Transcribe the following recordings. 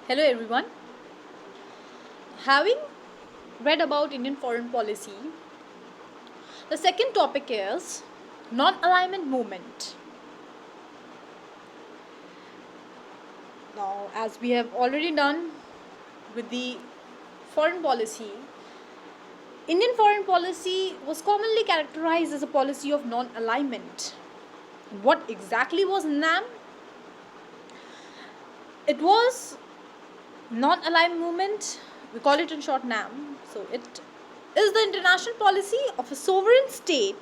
Hello everyone. Having read about Indian foreign policy, the second topic is non-alignment movement. Now, as we have already done with the foreign policy, Indian foreign policy was commonly characterized as a policy of non-alignment. What exactly was NAM? It was non-aligned movement. We call it in short NAM. So it is the international policy of a sovereign state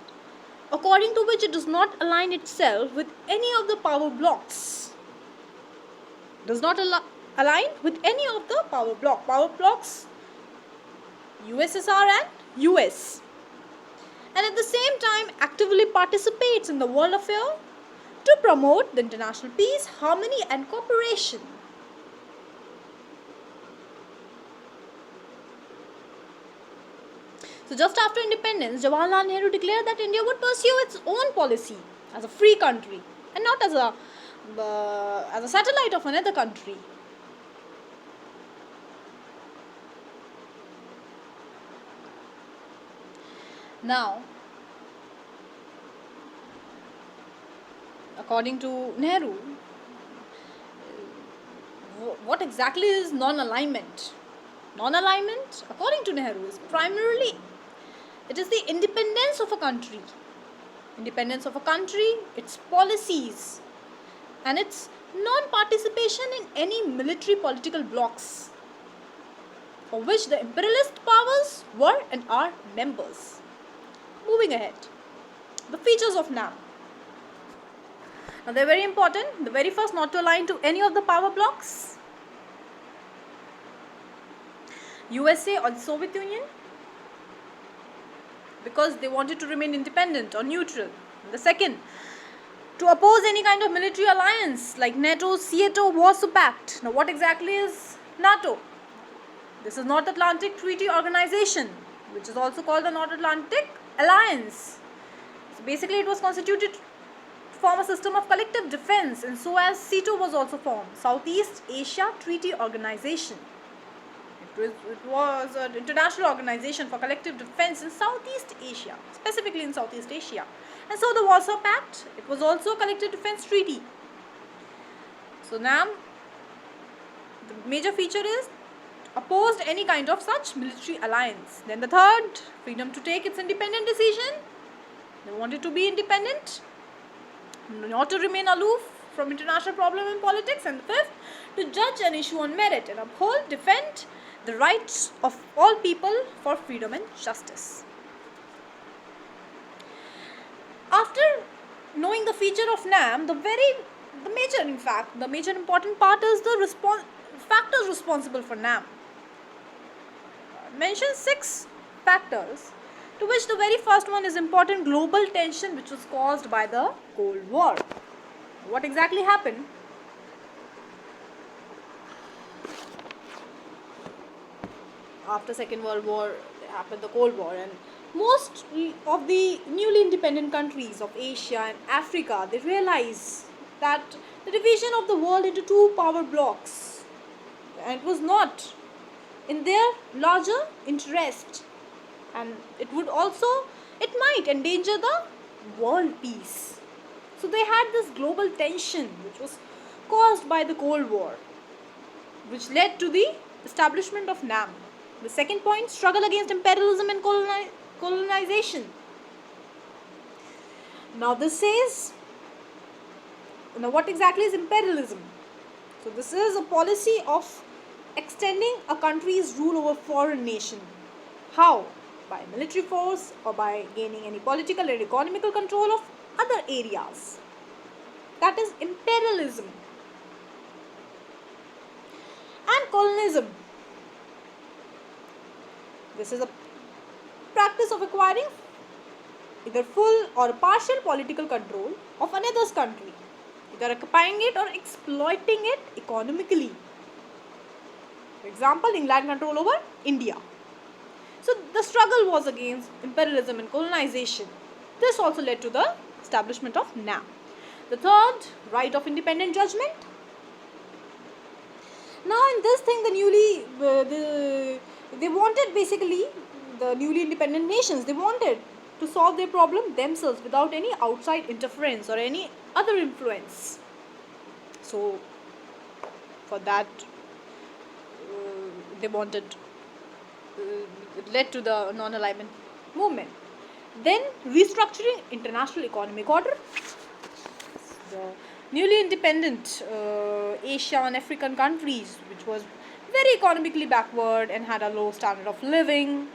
according to which it does not align itself with any of the power blocks. Does not align with any of the power blocks, USSR and US. And at the same time actively participates in the world affair to promote the international peace, harmony and cooperation. So just after independence, Jawaharlal Nehru declared that India would pursue its own policy as a free country and not as a satellite of another country. Now, according to Nehru, what exactly is non-alignment? Non-alignment, according to Nehru, is primarily it is the independence of a country. Independence of a country, its policies, and its non-participation in any military political blocs of which the imperialist powers were and are members. Moving ahead, the features of NAM. Now they're very important. The very first, not to align to any of the power blocs. USA or the Soviet Union, because they wanted to remain independent or neutral. The second, to oppose any kind of military alliance like NATO, SEATO, Warsaw Pact. Now what exactly is NATO? This is North Atlantic Treaty Organization, which is also called the North Atlantic Alliance. So basically it was constituted to form a system of collective defense, and so as SEATO was also formed, Southeast Asia Treaty Organization. It was an international organization for collective defense in Southeast Asia, specifically in Southeast Asia. And so the Warsaw Pact, it was also a collective defense treaty. So NAM, the major feature is opposed any kind of such military alliance. Then the third, freedom to take its independent decision. They wanted to be independent, not to remain aloof from international problem and politics. And the fifth, to judge an issue on merit and uphold, defend the rights of all people for freedom and justice. After knowing the feature of NAM, the major important part is the factors responsible for NAM. Mention 6 factors, to which the very first one is important: global tension, which was caused by the Cold War. What exactly happened? After Second World War happened the Cold War, and most of the newly independent countries of Asia and Africa, they realize that the division of the world into two power blocks, and it was not in their larger interest, and it might endanger the world peace. So they had this global tension which was caused by the Cold War, which led to the establishment of NAM. The second point, struggle against imperialism and colonization. Now this says, what exactly is imperialism? So this is a policy of extending a country's rule over foreign nation. How? By military force or by gaining any political and economical control of other areas. That is imperialism. And colonialism. This is a practice of acquiring either full or partial political control of another's country, either occupying it or exploiting it economically. For example, England control over India. So the struggle was against imperialism and colonization. This also led to the establishment of NAM. The third, right of independent judgment. Now in this thing, they wanted basically, the newly independent nations, they wanted to solve their problem themselves without any outside interference or any other influence. So for that, they wanted, led to the non-alignment movement. Then restructuring international economic order. The newly independent Asian African countries, which was very economically backward and had a low standard of living,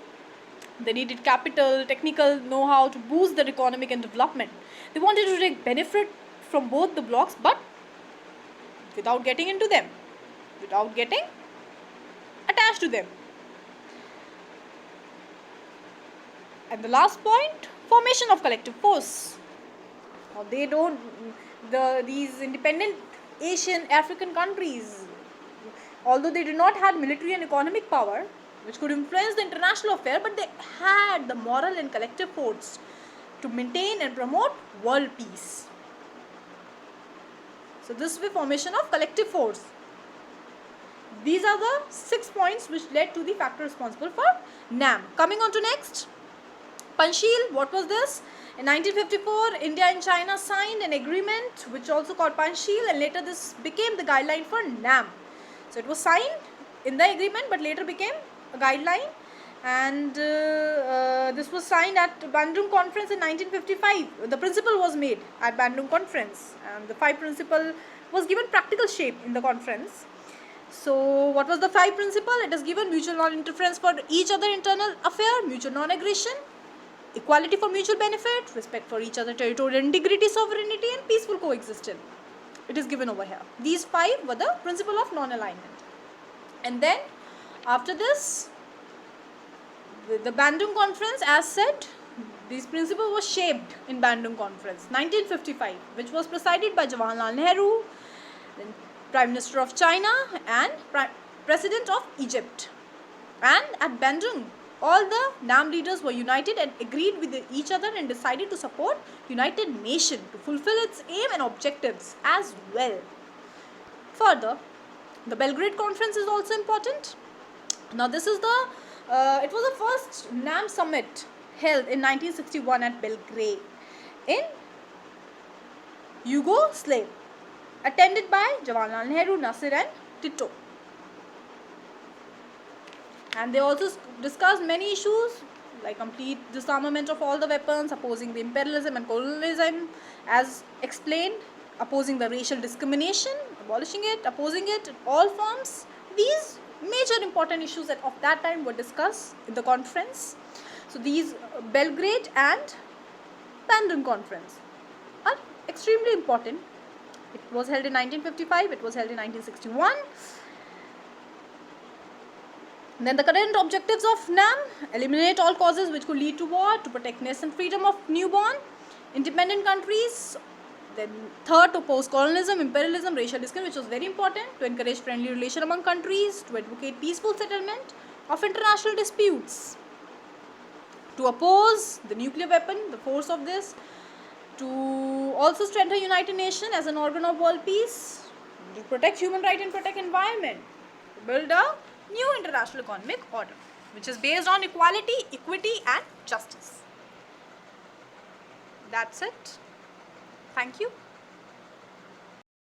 they needed capital, technical know-how to boost their economic and development. They wanted to take benefit from both the blocks, but without getting into them, without getting attached to them. And the last point, formation of collective force. Now these independent Asian African countries, although they did not have military and economic power which could influence the international affair, but they had the moral and collective force to maintain and promote world peace. So this is the formation of collective force. These are the 6 points which led to the factor responsible for NAM. Coming on to next, Panchsheel. What was this? In 1954, India and China signed an agreement which also called Panchsheel, and later this became the guideline for NAM. So it was signed in the agreement but later became a guideline, and this was signed at Bandung Conference in 1955. The principle was made at Bandung Conference, and the 5 principle was given practical shape in the conference. So what was the 5 principle? It is given mutual non-interference for each other internal affair, mutual non-aggression, equality for mutual benefit, respect for each other territorial integrity, sovereignty, and peaceful coexistence. It is given over here. These 5 were the principle of non-alignment. And then after this, the Bandung Conference, as said, this principle was shaped in Bandung Conference 1955, which was presided by Jawaharlal Nehru, then Prime Minister of China and President of Egypt. And at Bandung, all the NAM leaders were united and agreed with each other and decided to support United Nations to fulfill its aim and objectives as well. Further, the Belgrade Conference is also important. Now this is it was the first NAM summit held in 1961 at Belgrade in Yugoslavia, attended by Jawaharlal Nehru, Nasser and Tito. And they also discussed many issues like complete disarmament of all the weapons, opposing the imperialism and colonialism as explained, opposing the racial discrimination, abolishing it, opposing it in all forms. These major important issues of that time were discussed in the conference. So these Belgrade and Bandung Conference are extremely important. It was held in 1955, it was held in 1961. Then the current objectives of NAM: eliminate all causes which could lead to war, to protect nation freedom of newborn, independent countries. Then third, to oppose colonialism, imperialism, racial discrimination, which was very important, to encourage friendly relation among countries, to advocate peaceful settlement of international disputes, to oppose the nuclear weapon, the force of this, to also strengthen United Nations as an organ of world peace, to protect human rights and protect environment, to build a new international economic order which is based on equality, equity and justice. That's it. Thank you.